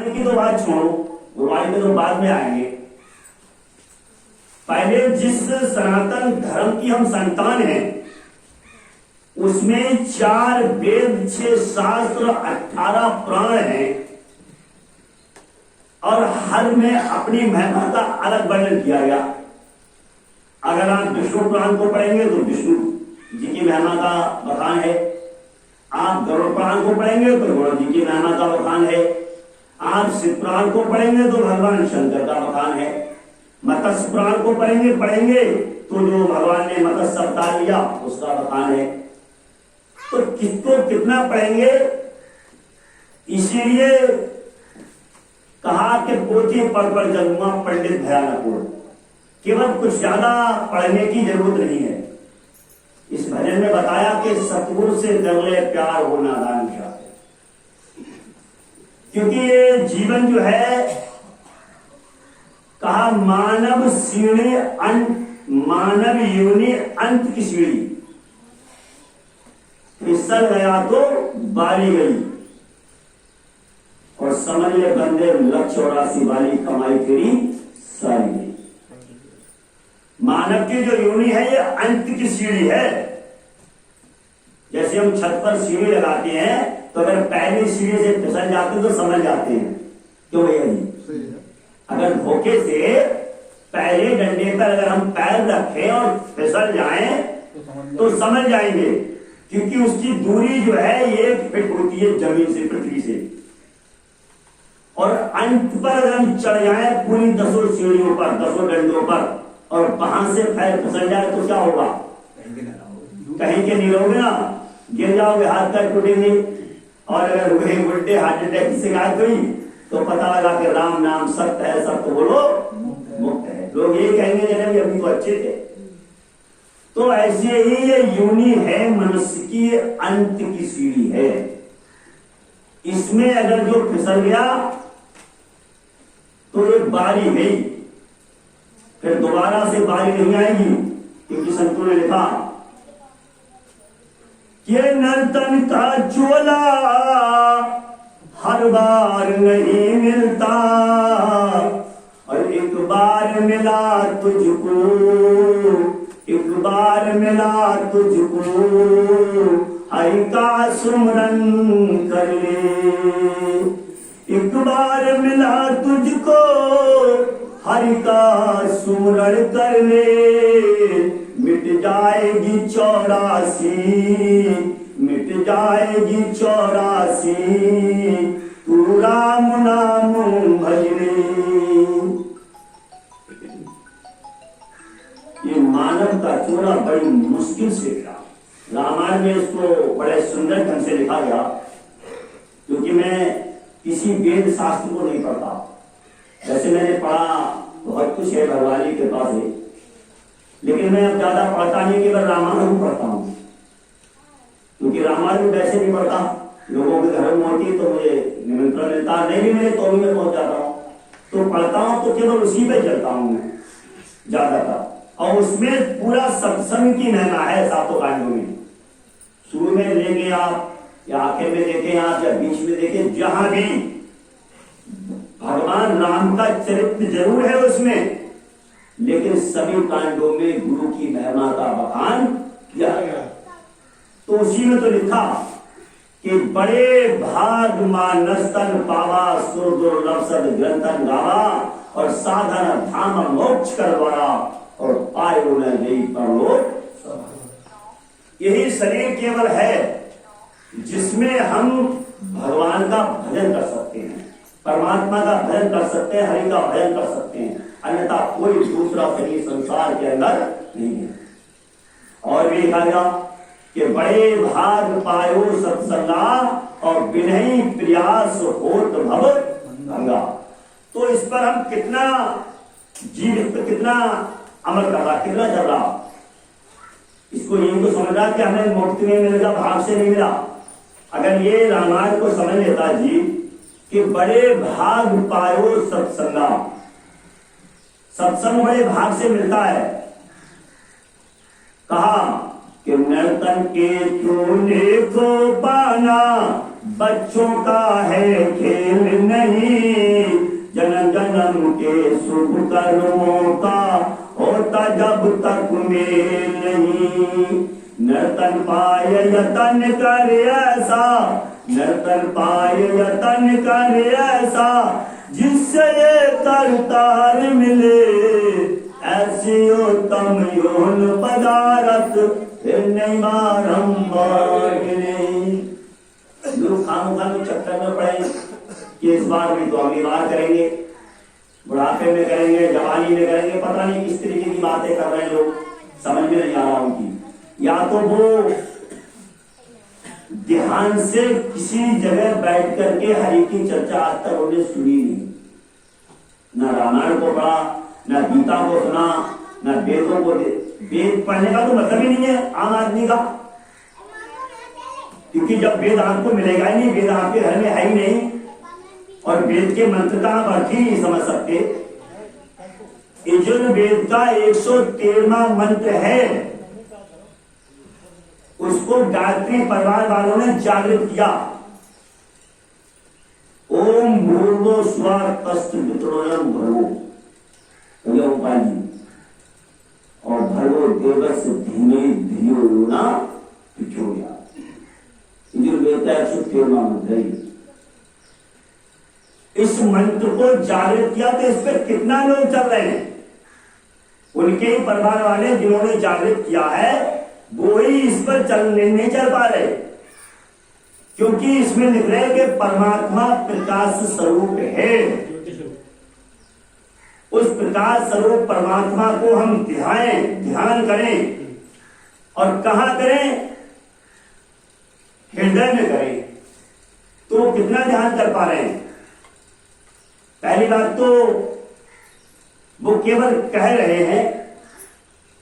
गुरुवाणी की तो बात छोड़ो, गुरुवाणी में तो बाद में आएंगे। पहले जिस सनातन धर्म की हम संतान हैं उसमें 4 वेद, 6 शास्त्र, 18 पुराण हैं और हर में अपनी महिमा का अलग वर्णन किया गया। अगर आप विष्णु पुराण को पढ़ेंगे तो विष्णु जी की महिमा का बखान है, आप गरुड़ पुराण को पढ़ेंगे तो गरुड़ जी की महिमा का बखान है, आप शिव पुराण को पढ़ेंगे तो भगवान शंकर का बखान है, मत्स्य पुराण को पढ़ेंगे तो जो भगवान ने मत्स्य अवतार लिया उसका बखान है। तो किसको कितना पढ़ेंगे, इसीलिए कहा कि पोथी पढ़ जन्मा पंडित भयानक। केवल कुछ ज्यादा पढ़ने की जरूरत नहीं है। इस भजन में बताया कि सतगुरु से कर ले प्यार हो नादान क्या है, क्योंकि ये जीवन जो है कहा मानव सीढ़ी मानव योनि अंत की सीढ़ी, फिसल गया तो बारी गई और समझ ले बंदे 1,84,000 वाली कमाई तेरी सारी गई। मानव की जो योनि है ये अंत की सीढ़ी है। जैसे हम छत पर सीढ़ी लगाते हैं तो अगर पहली सीढ़ी से फिसल जाते तो समझ जाते हैं, क्यों भैया जी? अगर धोखे से पहले डंडे पर अगर हम पैर रखें और फिसल जाएं तो समझ जाएंगे, क्योंकि उसकी दूरी जो है 1 फीट होती है जमीन से, पृथ्वी से। और अंत पर अगर हम चढ़ जाए पूरी 10 सीढ़ियों पर, 10 डंडों पर, और वहां से पैर फिसल जाए तो क्या होगा? कहीं के नहीं रहोगे ना, गिर जाओगे, हाथ पैर टूटेंगे। और अगर हुए उल्टे हार्ट अटैक की शिकायत हुई तो पता लगा कि राम नाम सत्य है, सत्य बोलो मुक्त है। लोग ये कहेंगे जरा भी अभी तो अच्छे थे। तो ऐसे ही ये योनि है मनुष्य की, अंत की सीढ़ी है। इसमें अगर जो फिसल गया तो एक बारी गई, फिर दोबारा से बारी नहीं आएगी, क्योंकि संतों ने लिखा ये नर्तन का चोला हर बार नहीं मिलता, और एक बार मिला तुझको, एक बार मिला तुझको, हरि का सुमरन कर ले। एक बार मिला तुझको, हरि का सुमरण कर ले, मिट जाएगी 84, मिट जाएगी 84, तू राम नाम भजने। ये मानव का चोरा बड़ी मुश्किल से था। रामायण में इसको बड़े सुंदर ढंग से लिखा गया, क्योंकि मैं किसी वेद शास्त्र को नहीं पढ़ता। वैसे मैंने पढ़ा बहुत कुछ है भगवान की कृपा से, लेकिन मैं अब ज्यादा पढ़ता नहीं, केवल रामायण ही पढ़ता हूँ, क्योंकि रामायण में वैसे नहीं पढ़ता। लोगों के घर में होती तो मुझे निमंत्रण मिलता, नहीं भी मिले तो भी मैं पहुंच जाता हूँ। तो पढ़ता हूँ तो केवल उसी पे चलता हूँ मैं ज्यादातर, और उसमें पूरा सत्संग की महिमा है 7 कांडों में। शुरू में लेंगे आप या आखिर में देखें आप या बीच में देखें, जहां भी भगवान राम का चरित्र जरूर है उसमें, लेकिन सभी कांडों में गुरु की महिमा का बखान किया गया। तो उसी में तो लिखा कि बड़े भाग मानस्तन पावा, सुर दुर्लभ सद ग्रंथन गावा, और साधन धाम मोक्ष करवाया, और पाए उन्हें गई परलोक। यही शरीर केवल है जिसमें हम भगवान का भजन कर सकते हैं, परमात्मा का भजन कर सकते हैं, हरि का भजन कर सकते हैं, अन्यथा कोई दूसरा शरीर संसार के अंदर नहीं है। और भी कहा गया कि बड़े भाग पायो सत्संगा, और बिनही प्रयास होत भव भंगा। तो इस पर हम कितना जीवित, कितना अमल कर रहा, कितना चल रहा, इसको ये तो समझ रहा कि हमें मुफ्त में मिलेगा, भाग से नहीं मिला। अगर ये रामायण को समझ लेता जी कि बड़े भाग पायो सत्संगा, सत्संग बड़े भाग से मिलता है। कहा कि नर्तन के चूल्हे को पाना बच्चों का है खेल नहीं, शुभ कर्मों का होता जब तक मेल नहीं। नर्तन पाय यतन कर ऐसा, नर्तन पाय यतन कर ऐसा, जिससे ये करतार मिले। ऐसी उत्तम यौन पदारथ फिर नहीं बारंबार मिले। लोग खानो चक्कर में पड़े कि इस बार भी तो अगली बार करेंगे, बुढ़ापे में करेंगे, जवानी में करेंगे, पता नहीं किस तरीके की बातें कर रहे हैं लोग, समझ में नहीं आ रहा उनकी। या तो वो ध्यान से किसी जगह बैठ करके हरि की चर्चा आज तक उन्हें सुनी नहीं, न रामायण को पढ़ा, न गीता को सुना, न वेदों को। वेद पढ़ने का तो मतलब ही नहीं है आम आदमी का, क्योंकि जब वेद आपको मिलेगा ही नहीं, वेद आपके घर में है ही नहीं, और वेद के मंत्र का आप अर्थ ही नहीं समझ सकते। यजुर्वेद का 113वां मंत्र है, उसको गायत्री परिवार वालों ने जागृत किया। ओम भूर्भुवः स्वः तत्सवितुर्वरेण्यं भर्गो, यह उपाधि, और भर्गो देवस्य धीमहि धियो यो न प्रचोदयात्। यजुर्वेद का 113वां मंत्र है। इस मंत्र को जागृत किया तो इस पर कितना लोग चल रहे हैं? उनके ही परिवार वाले जिन्होंने जागृत किया है वो ही इस पर नहीं चल पा रहे, क्योंकि इसमें लिख रहे हैं कि परमात्मा प्रकाश स्वरूप है। उस प्रकाश स्वरूप परमात्मा को हम ध्यान करें, और कहां करें? हृदय में करें। तो कितना ध्यान कर पा रहे हैं? पहली बात तो वो केवल कह रहे हैं,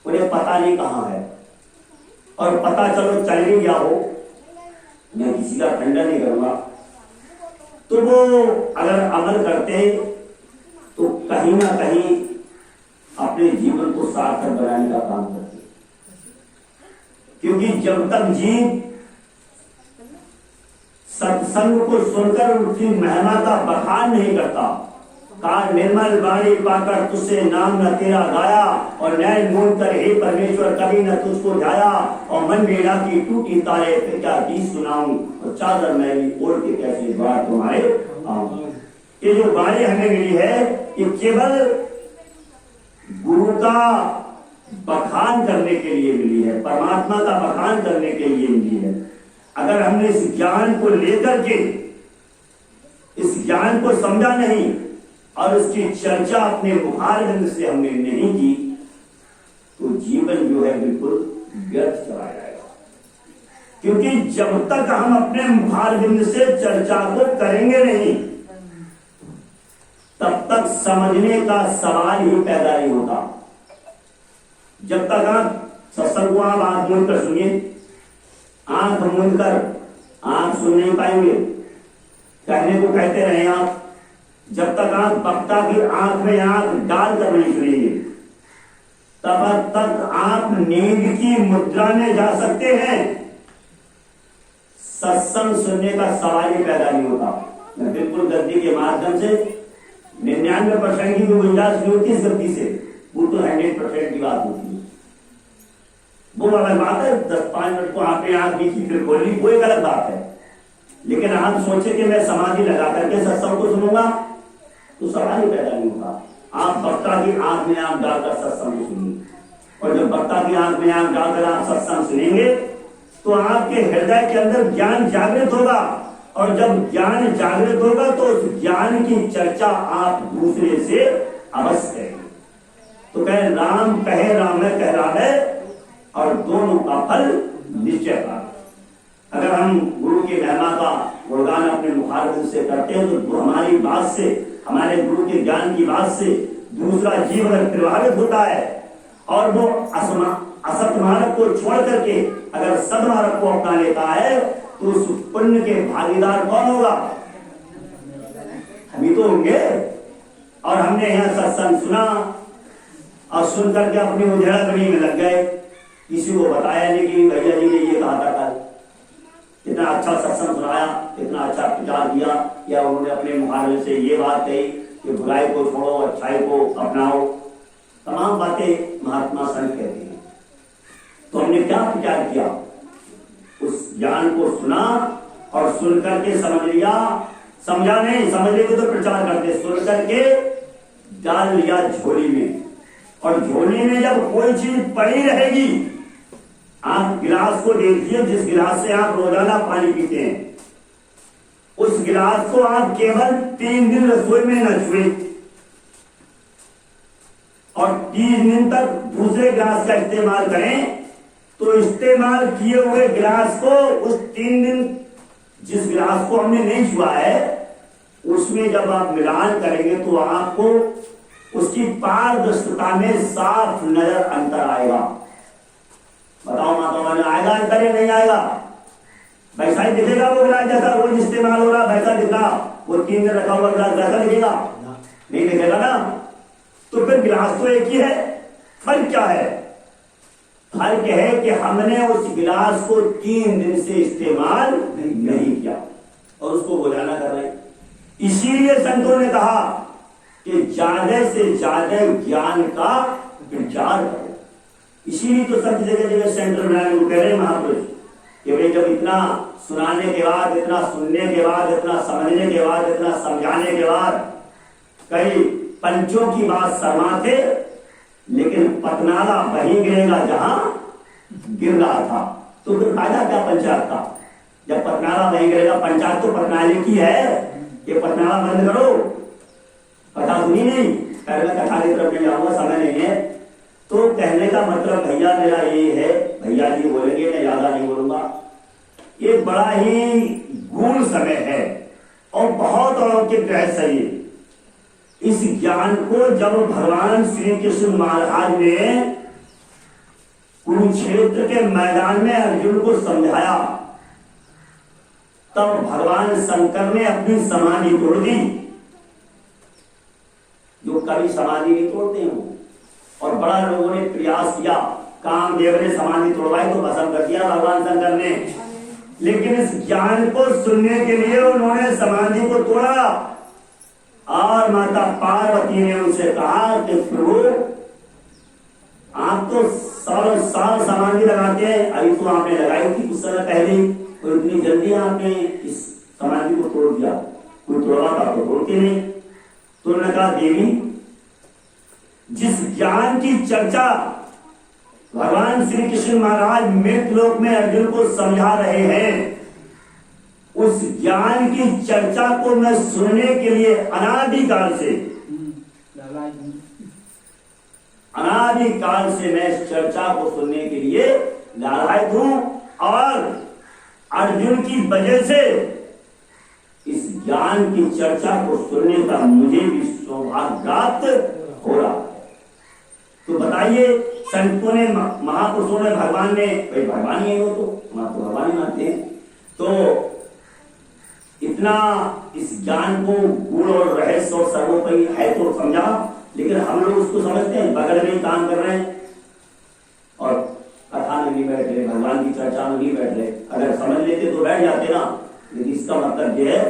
उन्हें पता नहीं कहां है, और पता चलो चल भी गया हो, मैं किसी का खंडन नहीं करूंगा, तो वो अगर अमल करते तो कहीं ना कहीं अपने जीवन को सार्थक बनाने का काम करते। क्योंकि जब तक जीव सत्संग को सुनकर उसकी महिमा का बखान नहीं करता, कार निर्मल वाणी पाकर तुझसे नाम न तेरा गाया, और नैन मूंद कर हे परमेश्वर कभी न तुझको ध्याया, और मन मेरा की टूटी तारे फिर क्या गीत सुनाऊं, और चादर मैली ओढ़ के कैसे द्वार तुम्हारे आऊं। ये जो वाणी हमें मिली है ये केवल गुरु का बखान करने के लिए मिली है, परमात्मा का बखान करने के लिए मिली है। अगर हमने इस ज्ञान को लेकर के इस ज्ञान को समझा नहीं और उसकी चर्चा अपने मुखारबिंद से हमने नहीं की, तो जीवन जो है बिल्कुल व्यर्थ चला जाएगा। क्योंकि जब तक हम अपने मुखारबिंद से चर्चा को करेंगे नहीं, तब तक समझने का सवाल ही पैदा नहीं होता। जब तक आप सत्संग को आप आंख मूंद कर सुनिए, आंख मूंद कर आंख सुन नहीं पाएंगे, कहने को कहते रहे आप, जब तक आप वक्ता की आंख में आंख डालकर नहीं सुनेंगे, तब तक आप नींद की मुद्रा में जा सकते हैं, सत्संग सुनने का सवाल ही पैदा नहीं होता। मैं बिल्कुल गद्दी के माध्यम से 99% की गुंजाइश नहीं होती इस गद्दी से, वो तो 100% की बात होती है। वो अलग बात है, 10-5 मिनट को आपने आंख बीच फिर खोल ली, वो एक अलग बात है। लेकिन आप सोचे कि मैं समाधि लगा करके सत्संग को सुनूंगा, तो सवाल ही पैदा नहीं होगा। आप वक्ता की आंख में आंख डालकर सत्संग को सुनिए, और जब वक्ता की आंख में आंख डालकर आप सत्संग सुनेंगे तो आपके हृदय के अंदर ज्ञान जागृत होगा, और जब ज्ञान जागृत होगा तो उस ज्ञान की चर्चा आप दूसरे से अवश्य करेंगे। तो कहे राम कहे राम कह रहा है, और दोनों का फल निश्चय प्राप्त। अगर हम गुरु की महिमा का गुणगान अपने मुखारबिंद से करते हैं, तो हमारी बात से, हमारे गुरु के ज्ञान की बात से दूसरा जीव अगर प्रभावित होता है, और वो असत मार्ग को छोड़ करके अगर सदमार्ग को अपना लेता है, तो उस पुण्य के भागीदार कौन होगा? हम ही तो होंगे। और हमने यहाँ सत्संग सुना और सुन करके अपनी उधेड़ागढ़ी में लग गए, किसी को बताया नहीं कि भैया जी ने ये कहा था कल, इतना अच्छा सत्संग सुनाया, इतना अच्छा प्रचार किया, या उन्होंने अपने मुहावरे से ये बात कही, कि बुराई को छोड़ो, अच्छाई को अपनाओ, तमाम बातें महात्मा संत कहते हैं। तो हमने क्या प्रचार किया? उस ज्ञान को सुना और सुन करके समझ लिया, समझा नहीं, समझ लेते तो प्रचार करते, सुन करके डाल लिया झोली में। और झोली में जब कोई चीज पड़ी रहेगी, आप गिलास को देखिए, जिस गिलास से आप रोजाना पानी पीते हैं, उस गिलास को आप केवल 3 दिन रसोई में न छुए और 3 दिन तक दूसरे गिलास का इस्तेमाल करें, तो इस्तेमाल किए हुए गिलास को उस 3 दिन जिस गिलास को हमने नहीं छुआ है, उसमें जब आप मिलान करेंगे तो आपको उसकी पारदर्शिता में साफ नजर अंतर आएगा। बताओ माता वाले, आएगा अंतर या नहीं आएगा? वैसा ही दिखेगा वो गिलास, जैसा रोज इस्तेमाल हो रहा वैसा दिखा, वो 3 दिन रखा हुआ गिलास वैसा दिखेगा? नहीं दिखेगा ना। तो फिर गिलास तो एक ही है, फर्क क्या है? फर्क है कि हमने उस गिलास को 3 दिन से इस्तेमाल नहीं किया और उसको रोजाना कर रहे हैं। इसीलिए संतों ने कहा कि ज्यादा से ज्यादा ज्ञान का प्रचार करो। इसीलिए तो सब जगह जगह सेंटर बनाने को कह रहे हैं महापुरुष कि भाई जब इतना सुनाने के बाद, इतना सुनने के बाद, इतना समझने के बाद, इतना समझाने के बाद कई पंचों की बात शर्माते, लेकिन पतनाला वहीं गिरेगा जहां गिर रहा था, तो फिर फायदा क्या पंचायत का? जब पतनाला वहीं गिरेगा, पंचायत तो पतनाले की है, ये पतनाला बंद करो। कथा सुनी नहीं, पहले कथा की तरफ नहीं जाऊंगा, समय नहीं है। तो कहने का मतलब भैया मेरा ये है, भैया जी बोलेंगे, मैं ज्यादा नहीं बोलूंगा। ये बड़ा ही गूढ़ समय है और बहुत अलौकिक रहस्य है। इस ज्ञान को जब भगवान श्री कृष्ण महाराज ने कुरुक्षेत्र के मैदान में अर्जुन को समझाया, तब भगवान शंकर ने अपनी समाधि तोड़ दी। जो कभी समाधि नहीं तोड़ते हैं, और बड़ा लोगों ने प्रयास किया, कामदेव ने समाधि तोड़वाई तो भस्म कर दिया भगवान शंकर ने, लेकिन इस ज्ञान को सुनने के लिए उन्होंने समाधि को तोड़ा। और माता पार्वती ने उनसे कहा कि प्रभु आप तो सालों साल समाधि लगाते हैं, अभी तो आपने लगाई थी कुछ समय पहले, तो इतनी जल्दी आपने इस समाधि को तोड़ दिया, कोई तोड़ा था तो तोड़ते नहीं। तो उन्होंने कहा देवी, जिस ज्ञान की चर्चा भगवान श्री कृष्ण महाराज मृतलोक में अर्जुन को समझा रहे हैं, उस ज्ञान की चर्चा को मैं सुनने के लिए अनादिकाल से मैं इस चर्चा को सुनने के लिए लालायित हूं, और अर्जुन की वजह से इस ज्ञान की चर्चा को सुनने का मुझे भी सौभाग्य प्राप्त हो रहा है। तो बताइए, संतों ने, महापुरुषों ने, भगवान ने, भाई भगवान ही हो तो हम तो भगवान ही मानते हैं, तो इतना इस ज्ञान को गूढ़ और रहस्य और सर्वोपरि है तो समझा, लेकिन हम लोग उसको समझते हैं, बगल में ही काम कर रहे हैं और कथा में नहीं बैठ रहे, भगवान की चर्चा में नहीं बैठ रहे। अगर समझ लेते तो बैठ जाते ना, लेकिन इसका मतलब यह है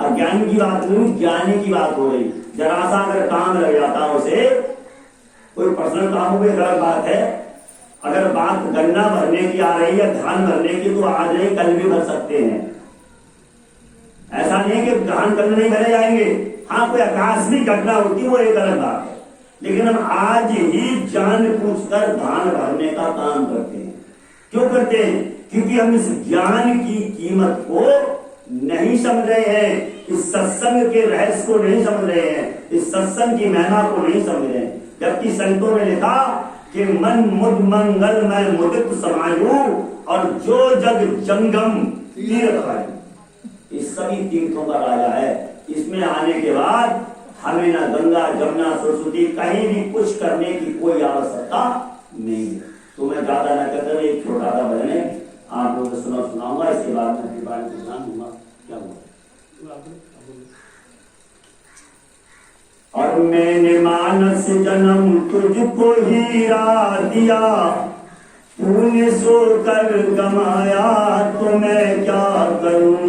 अज्ञानी की बात नहीं, ज्ञानी की बात हो रही। जरा सा अगर काम लग जाता उसे, कोई पर्सनल काम हो गई अलग बात है, अगर बात गन्ना भरने की आ रही है, धान भरने की, तो आज नहीं कल भी भर सकते हैं। ऐसा नहीं कि धान कल नहीं भरे जाएंगे, हाँ कोई आकस्मिक घटना होती वो एक अलग बात है, लेकिन हम आज ही जान पूछकर धान भरने का काम करते हैं। क्यों करते हैं? क्योंकि हम इस ज्ञान की कीमत को नहीं समझ रहे हैं, इस सत्संग के रहस्य को नहीं समझ रहे हैं, इस सत्संग की महिमा को नहीं समझ रहे हैं। जबकि संतों ने लिखा कि मन मुद मंगल में मुदित समायु और जो जग जंगम तीर्थ है, इस सभी तीर्थों का राजा है। इसमें आने के बाद हमें ना गंगा जमुना सरस्वती कहीं भी कुछ करने की कोई आवश्यकता नहीं है। तो मैं ज्यादा न कहकर एक छोटा सा भजन है आप लोगों को सुनाऊंगा, इसके बाद मैं कृपा ध्यान दूंगा। क्या हुआ? और मैंने मानस जन्म तुझको हीरा दिया, तूने सो कर गमाया तो मैं क्या करूं।